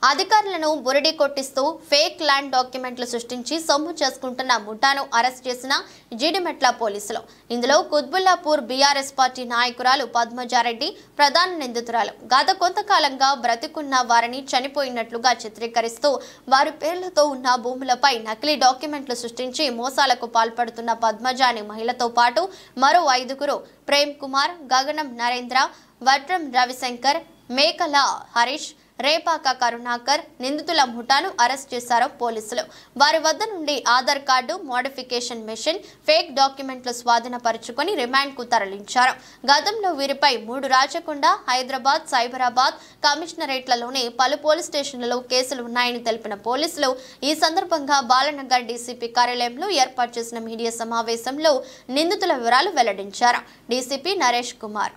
అధికారులను బురిడి కొట్టిస్తూ fake land డాక్యుమెంట్లు సృష్టించి సొమ్ము చేసుకుంటున్న ముఠాను అరెస్ట్ చేసిన జీడిమెట్ల పోలీసులు. ఇందులో కుత్బుల్లాపూర్ బీఆర్ఎస్ పార్టీ నాయకురాలు పద్మజారెడ్డి ప్రధాన నిందితురాలు. గత కొంతకాలంగా బ్రతికున్న వారిని చనిపోయినట్లుగా చిత్రీకరిస్తూ వారి పేర్లతో ఉన్న భూములపై నకిలీ డాక్యుమెంట్లు సృష్టించి మోసాలకు పాల్పడుతున్న పద్మజ అనే మహిళతో పాటు మరో 5గురు ప్రేమ్ కుమార్, గగనం నరేంద్ర, వట్రం రవిశంకర్, మేకల హరీష్, రేపాక కరుణాకర్ నిందితుల ముఠాను అరెస్ట్ చేశారు పోలీసులు. వారి వద్ద నుండి Aadhaar card, modification machine, fake డాక్యుమెంట్లు స్వాధీనపరుచుకొని రిమాండ్ కు తరలించారు. గతంలో వీరిపై 3 రాచకొండ, హైదరాబాద్, సైబరాబాద్ కమిషనరేట్లలోని పలు పోలీస్ స్టేషన్లలో కేసులు ఉన్నాయని తెలిపిన పోలీసులు ఈ సందర్భంగా బాలనగర్ డీసీపీ కార్యాలయంలో ఏర్పాటు చేసిన మీడియా సమావేశంలో నిందితుల వివరాలు వెల్లడించారు. డీసీపీ నరేష్ కుమార్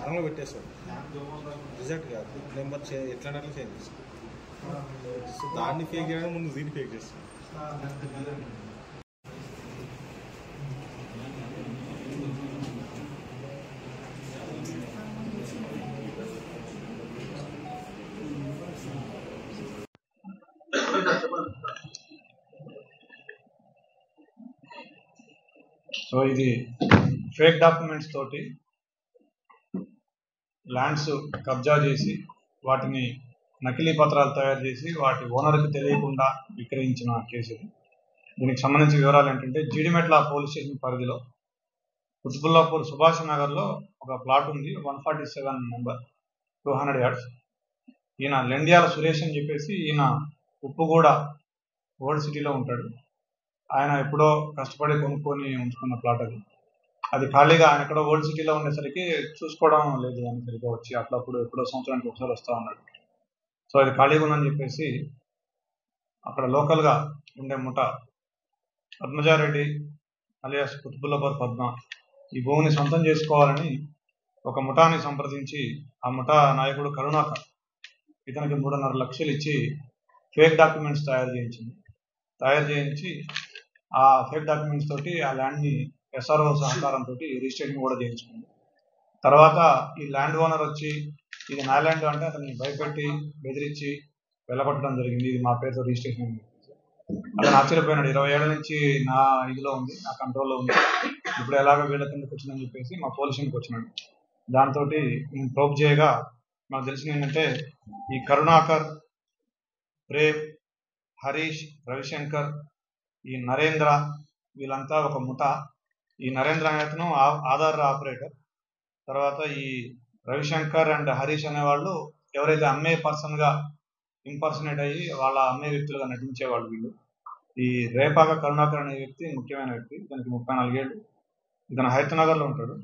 అలా పెట్టేస్తాం రిజల్ట్ కాదు నెంబర్ ఎట్లా చేంజ్ చేస్తాం. సో దాన్ని ఫేక్ చేయడం ముందు దీన్ని ఫేక్ చేస్తాం. సో ఇది ఫేక్ డాక్యుమెంట్స్ తోటి ల్యాండ్స్ కబ్జా చేసి వాటిని నకిలీ పత్రాలు తయారు చేసి వాటి ఓనర్కి తెలియకుండా విక్రయించిన కేసు. దీనికి సంబంధించిన వివరాలు ఏంటంటే జీడిమెట్ల పోలీస్ స్టేషన్ పరిధిలో కుత్బుల్లాపూర్ సుభాష్ నగర్లో ఒక ప్లాట్ ఉంది, 147 నెంబర్ 200 yards. ఈయన లెండియాల సురేష్ అని చెప్పేసి ఈయన ఉప్పుగూడ ఓల్డ్ సిటీలో ఉంటాడు. ఆయన ఎప్పుడో కష్టపడి కొనుక్కొని ఉంచుకున్న ప్లాట్ అది ఖాళీగా ఆయన ఎక్కడో ఓల్డ్ సిటీలో ఉండేసరికి చూసుకోవడం లేదు అని సరిగ్గా వచ్చి అప్పుడప్పుడు ఎప్పుడో సంవత్సరానికి ఒకసారి వస్తూ ఉన్నాడు. సో అది ఖాళీగా ఉందని చెప్పేసి అక్కడ లోకల్గా ఉండే ముఠ పద్మజారెడ్డి అలియాస్ కుత్బుల్లాపూర్ పద్మ ఈ భూమిని సొంతం చేసుకోవాలని ఒక ముఠాని సంప్రదించి ఆ ముఠా నాయకుడు కరుణాకర్ ఇతనికి 3.5 లక్షలు ఇచ్చి ఫేక్ డాక్యుమెంట్స్ తయారు చేయించి ఆ ఫేక్ డాక్యుమెంట్స్ తోటి ఆ ల్యాండ్ని SRO సహకారంతో రిజిస్ట్రేషన్ కూడా చేయించుకుంది. తర్వాత ఈ ల్యాండ్ ఓనర్ వచ్చి ఇది నా ల్యాండ్ అంటే అతన్ని భయపెట్టి బెదిరించి వెళ్ళగొట్టడం జరిగింది. ఇది మా పేరుతో రిజిస్ట్రేషన్ అని చెప్పేసి అతను ఆశ్చర్యపోయినాడు. 20 ఏళ్ల నుంచి నా ఇదిలో ఉంది, నా కంట్రోల్లో ఉంది, ఇప్పుడు ఎలాగో వీళ్ళ కిందకి వచ్చిందని చెప్పేసి మా పోలీసునికి వచ్చినాడు. దాంతో నేను ప్రోబ్ చేయగా నాకు తెలిసింది ఏంటంటే ఈ కరుణాకర్, ప్రేమ్, హరీష్, రవిశంకర్, ఈ నరేంద్ర వీళ్ళంతా ఒక ముఠ. ఈ నరేంద్ర అనే ఆధార్ ఆపరేటర్. తర్వాత ఈ రవిశంకర్ అండ్ హరీష్ అనేవాళ్ళు ఎవరైతే అమ్మే పర్సన్గా ఇంపర్సనేట్ అయ్యి వాళ్ళ అమ్మే వ్యక్తులుగా నటించేవాళ్ళు వీళ్ళు. ఈ రేపాక కరుణాకర్ అనే వ్యక్తి ముఖ్యమైన వ్యక్తి. ఇతనికి 34 ఏళ్ళు. ఇతను హైదరాబాద్లో ఉంటాడు.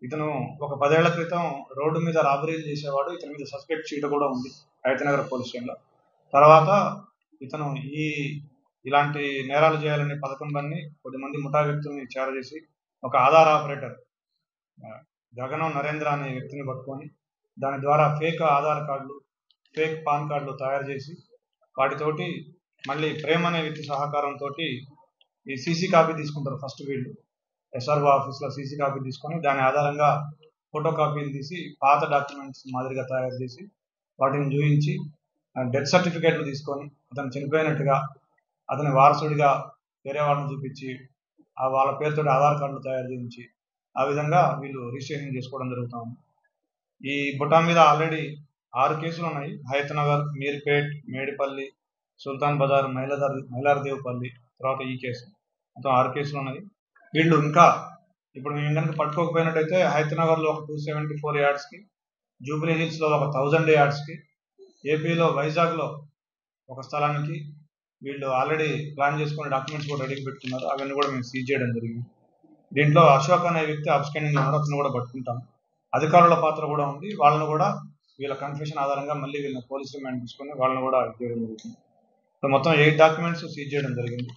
ఇతను ఒక 10 ఏళ్ల క్రితం రోడ్డు మీద రాబరీలు చేసేవాడు. ఇతని మీద సస్పెక్ట్ షీట్ కూడా ఉంది హైదరాబాద్ పోలీస్ స్టేషన్లో. తర్వాత ఇతను ఇలాంటి నేరాలు చేయాలనే పథకంలోని కొద్దిమంది ముఠా వ్యక్తుల్ని చేరజేసి ఒక ఆధార్ ఆపరేటర్ గగనం నరేంద్ర అనే వ్యక్తిని పట్టుకొని దాని ద్వారా ఫేక్ ఆధార్ కార్డులు, ఫేక్ పాన్ కార్డులు తయారు చేసి వాటితోటి మళ్ళీ ప్రేమ్ అనే వ్యక్తి సహకారంతో ఈ సీసీ కాపీ తీసుకుంటారు. ఫస్ట్ వీళ్ళు SRO ఆఫీస్లో సీసీ కాపీ తీసుకొని దాని ఆధారంగా ఫోటో కాపీలు తీసి పాత డాక్యుమెంట్స్ మాదిరిగా తయారు చేసి వాటిని చూపించి డెత్ సర్టిఫికేట్లు తీసుకొని అతను చనిపోయినట్టుగా అతని వారసుడిగా వేరే వాళ్ళని చూపించి వాళ్ళ పేరుతో ఆధార్ కార్డులు తయారు చేయించి ఆ విధంగా వీళ్ళు రిజిస్ట్రేషన్ చేసుకోవడం జరుగుతుంది. ఈ బుటా మీద ఆల్రెడీ 6 కేసులు ఉన్నాయి. హైతనగర్, మీర్పేట్, మేడిపల్లి, సుల్తాన్ బజార్, మైలార్దేవ్పల్లి, తర్వాత ఈ కేసు మొత్తం 6 కేసులు ఉన్నాయి. వీళ్ళు ఇంకా ఇప్పుడు మేము కనుక పట్టుకోకపోయినట్టయితే హైతనగర్లో ఒక 274 yardsకి, జూబ్లీ హిల్స్లో ఒక 1000 yardsకి, ఏపీలో వైజాగ్లో ఒక స్థలానికి వీళ్ళు ఆల్రెడీ ప్లాన్ చేసుకునే డాక్యుమెంట్స్ కూడా రెడీగా పెట్టుకున్నారు. అవన్నీ కూడా మేము సీజ్ చేయడం జరిగింది. దీంట్లో అశోక్ అనే వ్యక్తి అబ్స్కాండింగ్ ఉన్నాడు, అతను కూడా పట్టుకుంటాం. అధికారుల పాత్ర కూడా ఉంది. వాళ్ళని కూడా వీళ్ళ కన్ఫెషన్ ఆధారంగా మళ్ళీ వీళ్ళని పోలీస్ రిమాండ్ తీసుకొని వాళ్ళని కూడా చేయడం జరుగుతుంది. సో మొత్తం 8 డాక్యుమెంట్స్ సీజ్ చేయడం జరిగింది.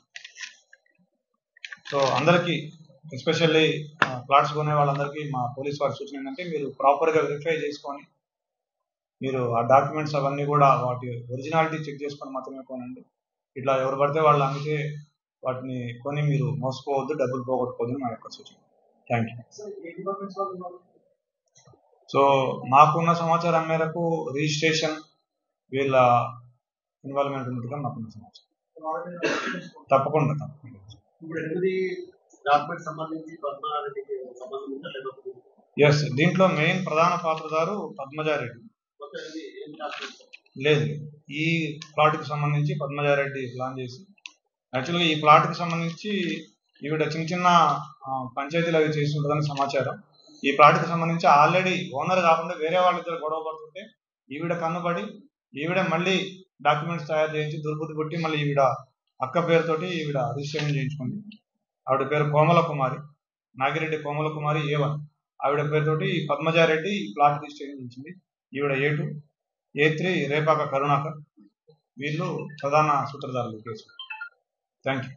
సో అందరికీ ఎస్పెషల్లీ ప్లాట్స్ కొనే వాళ్ళందరికీ మా పోలీస్ వారి సూచన ఏంటంటే మీరు ప్రాపర్గా వెరిఫై చేసుకొని మీరు ఆ డాక్యుమెంట్స్ అవన్నీ కూడా వాటి ఒరిజినాలిటీ చెక్ చేసుకొని మాత్రమే కొనండి. ఇట్లా ఎవరు పడితే వాళ్ళు అమ్మితే వాటిని కొని మీరు మోసపోవద్దు, డబ్బులు పోగొట్టుకోవద్దు మా యొక్క సూచన. Thank you. సో నాకున్న సమాచారం మేరకు రిజిస్ట్రేషన్ వీళ్ళ ఇన్వాల్వ్మెంట్ ఉన్నట్టుగా నాకున్న సమాచారం. తప్పకుండా ఎస్, దీంట్లో మెయిన్ ప్రధాన పాత్రదారు పద్మజారెడ్డి. లేదు, ఈ ప్లాట్కి సంబంధించి పద్మజారెడ్డి ప్లాన్ చేసి యాక్చువల్గా ఈ ప్లాట్కి సంబంధించి ఈవిడ చిన్న చిన్న పంచాయతీలు అవి చేసి ఉంటుందని సమాచారం. ఈ ప్లాట్కి సంబంధించి ఆల్రెడీ ఓనర్ కాకుండా వేరే వాళ్ళిద్దరు గొడవ పడుతుంటే ఈవిడ కన్నుబడి ఈవిడ మళ్ళీ డాక్యుమెంట్స్ తయారు చేయించి దుర్బుద్ధి కొట్టి మళ్ళీ ఈవిడ అక్క పేరుతోటి ఈవిడ రిజిస్ట్రేషన్ చేయించుకుంది. ఆవిడ పేరు కోమల కుమారి, నాగిరెడ్డి కోమల కుమారి A1. ఆవిడ పేరుతోటి పద్మజారెడ్డి ఈ ప్లాట్ రిజిస్ట్రేషన్ చేయించింది. ఈవిడ A2, A3 రేపాక కరుణాకర్. వీళ్ళు ప్రధాన సూత్రధారులు కేసు. Thank you.